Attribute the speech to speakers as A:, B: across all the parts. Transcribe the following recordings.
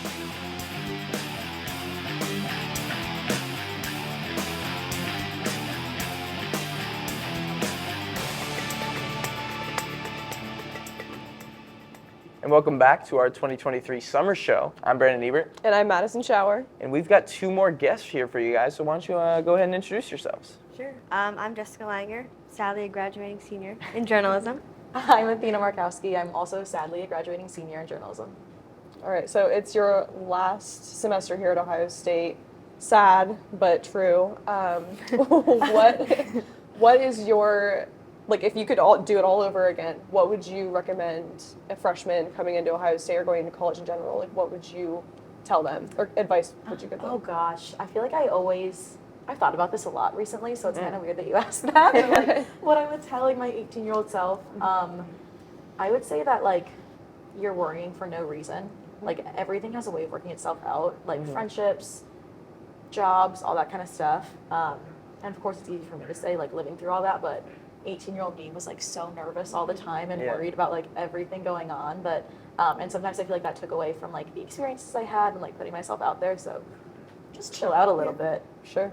A: And welcome back to our 2023 Summer Show. I'm Brandon Ebert.
B: And I'm Madison Shower.
A: And we've got 2 more guests here for you guys, so why don't you go ahead and introduce yourselves?
C: Sure. I'm Jessica Langer, sadly a graduating senior in journalism.
D: I'm Athena Markowski. I'm also sadly a graduating senior in journalism.
B: All right, so it's your last semester here at Ohio State. Sad, but true. What is your, like, if you could do it all over again, what would you recommend a freshman coming into Ohio State or going into college in general? Like, what would you tell them, or advice would you give them?
D: Oh gosh, I feel like I've thought about this a lot recently, so it's kind of weird that you asked that. But, like, what I would tell like my 18-year-old self, I would say that like you're worrying for no reason. Like everything has a way of working itself out, like friendships, jobs, all that kind of stuff. And of course, it's easy for me to say like living through all that, but 18-year-old me was like so nervous all the time and worried about like everything going on. But and sometimes I feel like that took away from like the experiences I had and like putting myself out there. So just chill out a little bit.
B: Sure.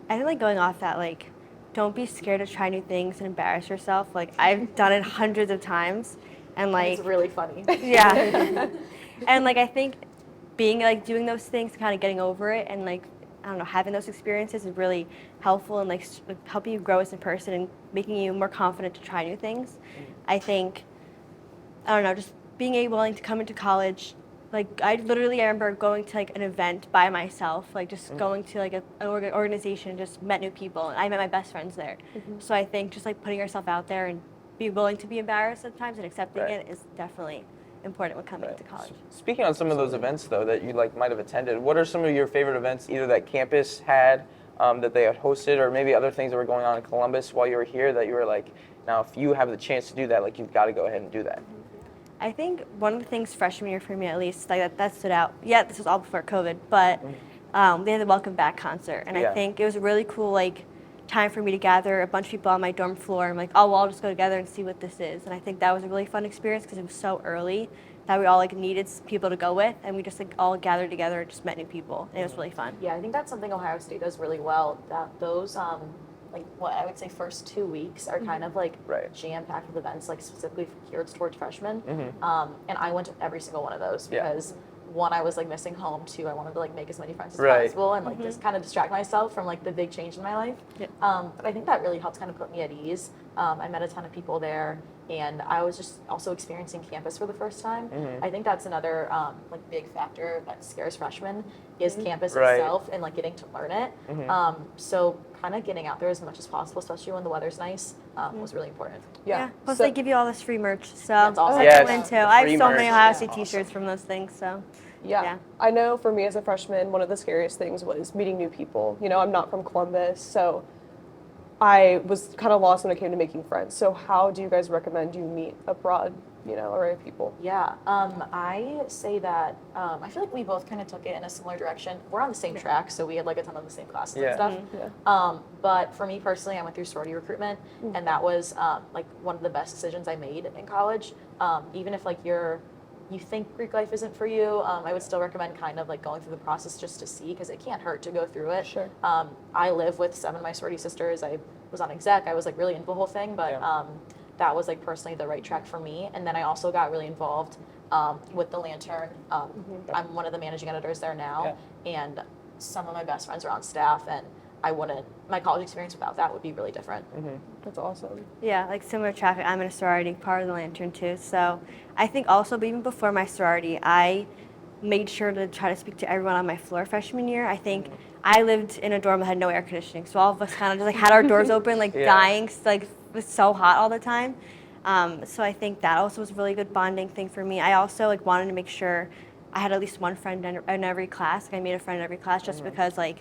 C: I think like going off that, like, don't be scared to try new things and embarrass yourself. Like I've done it hundreds of times, and like
D: It's really funny.
C: Yeah. And like I think being like doing those things, kind of getting over it, and like I don't know, having those experiences is really helpful and like helping you grow as a person and making you more confident to try new things. I think, I don't know, just being willing to come into college. Like I remember going to like an event by myself, like just going to like an organization, just met new people, and I met my best friends there. So I think just like putting yourself out there and be willing to be embarrassed at times and accepting it is definitely important when coming to college.
A: Speaking on some of those events though that you like might have attended, what are some of your favorite events either that campus had that they had hosted, or maybe other things that were going on in Columbus while you were here that you were like, now if you have the chance to do that, like you've got to go ahead and do that?
C: I think one of the things freshman year for me at least, like that stood out. Yeah, this was all before COVID, but they had the Welcome Back concert, and I think it was a really cool like time for me to gather a bunch of people on my dorm floor. I'm like, oh, we'll all just go together and see what this is. And I think that was a really fun experience because it was so early that we all like needed people to go with, and we just like all gathered together and just met new people, and it was really fun.
D: Yeah, I think that's something Ohio State does really well. That those like what I would say first 2 weeks are kind of like jam-packed with events, like specifically geared towards freshmen. And I went to every single one of those because one, I was like missing home. 2, I wanted to like make as many friends as possible and like just kind of distract myself from like the big change in my life. But I think that really helped kind of put me at ease. I met a ton of people there, and I was just also experiencing campus for the first time. I think that's another like big factor that scares freshmen is campus itself and like getting to learn it. So kind of getting out there as much as possible, especially when the weather's nice, was really important.
C: Yeah. Plus they give you all this free merch, so that's
D: awesome.
C: that's cool too. I have so many Ohio State T-shirts from those things. So.
B: Yeah. I know for me as a freshman, one of the scariest things was meeting new people. You know, I'm not from Columbus, so I was kind of lost when it came to making friends. So how do you guys recommend you meet a broad, array of people?
D: Yeah, I say that I feel like we both kind of took it in a similar direction. We're on the same track, so we had like a ton of the same classes and stuff. But for me personally, I went through sorority recruitment, and that was like one of the best decisions I made in college. Even if like you think Greek life isn't for you, I would still recommend kind of like going through the process just to see, because it can't hurt to go through it.
B: Sure.
D: I live with 7 of my sorority sisters. I was on exec. I was like really into the whole thing, but that was like personally the right track for me. And then I also got really involved with the Lantern. I'm one of the managing editors there now, and some of my best friends are on staff, and my college experience without that would be really different.
B: That's awesome.
C: Yeah, like similar traffic. I'm in a sorority, part of the Lantern too. So I think also, but even before my sorority, I made sure to try to speak to everyone on my floor freshman year. I think I lived in a dorm that had no air conditioning, so all of us kind of just like had our doors open, like dying, like it was so hot all the time. So I think that also was a really good bonding thing for me. I also like wanted to make sure I had at least one friend in every class. Like, I made a friend in every class just because like,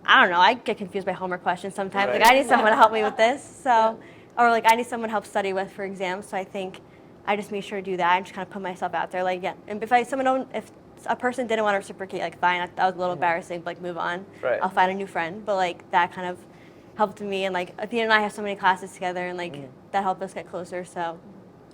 C: I don't know, I get confused by homework questions sometimes. Like I need someone to help me with this. So, or like I need someone to help study with for exams. So I think I just made sure to do that. I just kind of put myself out there. Like, and if a person didn't want to reciprocate, like fine, that was a little embarrassing, but like move on. I'll find a new friend. But like that kind of helped me. And like Athena and I have so many classes together, and like that helped us get closer. So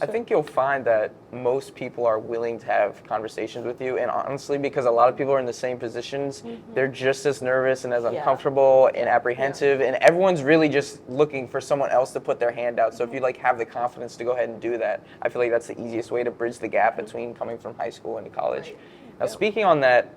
A: I think you'll find that most people are willing to have conversations with you, and honestly, because a lot of people are in the same positions, they're just as nervous and as uncomfortable and apprehensive, and everyone's really just looking for someone else to put their hand out. So if you like have the confidence to go ahead and do that, I feel like that's the easiest way to bridge the gap between coming from high school into college. Now, speaking on that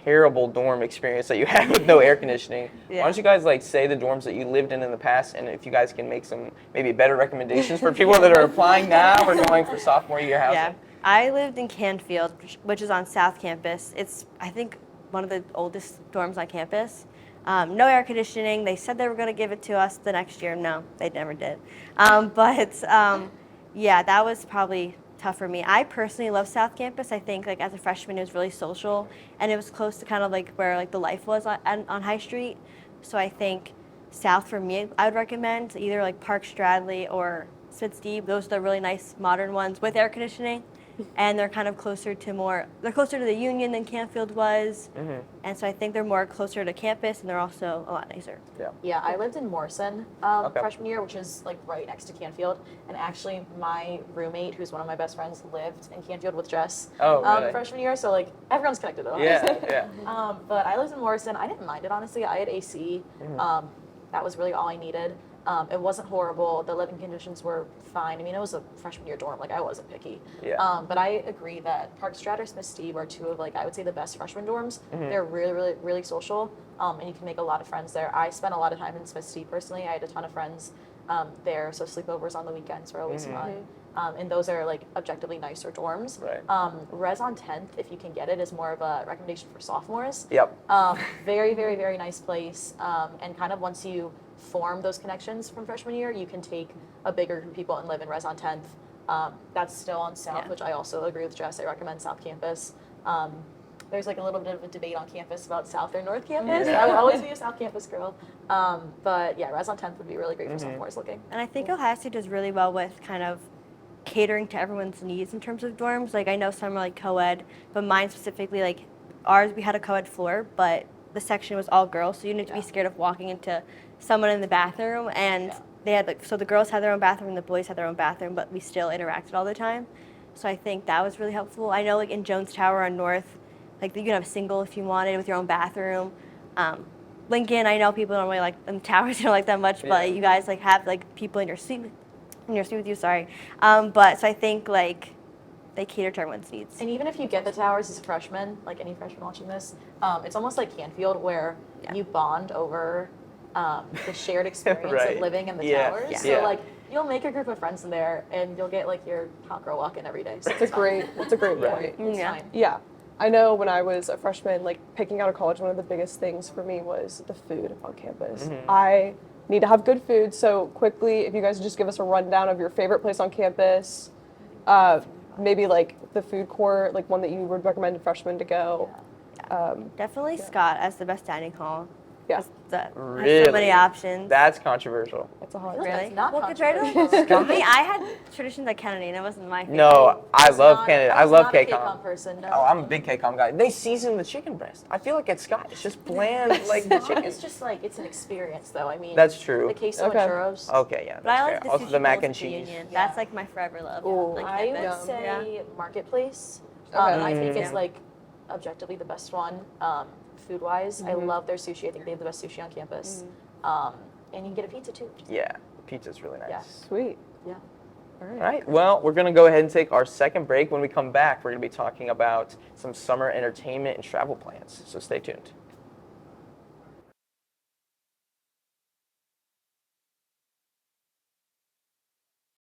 A: terrible dorm experience that you had with no air conditioning, why don't you guys like say the dorms that you lived in the past, and if you guys can make some maybe better recommendations for people that are applying now or going for sophomore year housing.
C: Yeah, I lived in Canfield, which is on South Campus. It's, I think, one of the oldest dorms on campus. No air conditioning. They said they were going to give it to us the next year. No, they never did. Yeah, that was probably tough for me. I personally love South Campus. I think like as a freshman it was really social, and it was close to kind of like where like the life was on High Street. So I think South for me I would recommend either like Park Stradley or Smith Steve. Those are the really nice modern ones with air conditioning, and they're kind of closer to the Union than Canfield was, and so I think they're more closer to campus, and they're also a lot nicer.
D: Yeah, I lived in Morrison freshman year, which is like right next to Canfield, and actually my roommate, who's one of my best friends, lived in Canfield with Jess freshman year, so like everyone's connected though. But I lived in Morrison. I didn't mind it, honestly. I had AC. That was really all I needed. It wasn't horrible. The living conditions were fine. I mean, it was a freshman year dorm. Like, I wasn't picky. But I agree that Park Strat or Smith Steve are two of, like, I would say the best freshman dorms. They're really, really, really social, and you can make a lot of friends there. I spent a lot of time in Smith Steve personally. I had a ton of friends there, so sleepovers on the weekends were always fun. And those are, like, objectively nicer dorms. Res on 10th, if you can get it, is more of a recommendation for sophomores. Very, very, very nice place. And kind of once you form those connections from freshman year, you can take a bigger group of people and live in Res on 10th. That's still on South, which I also agree with Jess. I recommend South Campus. There's like a little bit of a debate on campus about South or North Campus. I will always be a South Campus girl. But yeah, Res on 10th would be really great for sophomores looking.
C: And I think Ohio State does really well with kind of catering to everyone's needs in terms of dorms. Like I know some are like co-ed, but mine specifically, like ours, we had a co-ed floor, but the section was all girls, so you didn't have to be scared of walking into someone in the bathroom, and they had like, so the girls had their own bathroom and the boys had their own bathroom, but we still interacted all the time. So I think that was really helpful. I know like in Jones Tower on North, like you can have a single if you wanted with your own bathroom. Lincoln, I know people don't really like them towers, don't like that much, but you guys like have like people in your suite with you, sorry. But so I think like they cater to everyone's needs.
D: And even if you get the towers as a freshman, like any freshman watching this, it's almost like Canfield where you bond over the shared experience of living in the towers. So like you'll make a group of friends in there, and you'll get like your hot girl walk in every day. So
B: That's a great point.
D: It's fine.
B: Yeah. I know when I was a freshman, like picking out a college, one of the biggest things for me was the food on campus. I need to have good food. So quickly, if you guys just give us a rundown of your favorite place on campus, maybe like the food court, like one that you would recommend a freshman to go.
C: Definitely Scott as the best dining hall.
B: Yeah.
C: That
A: Really?
C: has so many options.
A: That's controversial.
B: That's a hot
D: Really?
C: Really?
D: That's not
C: Well, compared to me, I had traditions at Kennedy, and it wasn't my favorite.
A: No, I love Canada. I love
D: KCOM
A: KCOM.
D: person. No.
A: Oh, I'm a big KCOM guy. They season the chicken breast. I feel like at Scott, it's just bland, like the chicken.
D: It's just like it's an experience, though. I mean,
A: That's true.
D: The queso
B: Okay.
D: and churros.
A: Okay, yeah.
C: But I
A: That's
C: like
A: fair.
C: the
A: Also,
C: sushi
A: the mac
C: bowls
A: and
C: at the
A: cheese.
C: Union.
D: Yeah.
C: That's like my forever love.
B: Ooh.
C: Like
D: I would
C: campus.
D: say Marketplace.
B: Okay.
D: I think it's
C: Yeah.
D: like objectively the best one, food wise. I love their sushi. I think they have the best sushi on campus. And you can get a pizza too.
A: Yeah, pizza's really nice.
D: Yeah.
B: Sweet.
D: Yeah.
B: All
A: All
B: right.
A: right, well, we're going to go ahead and take our second break. When we come back, we're going to be talking about some summer entertainment and travel plans. So stay tuned.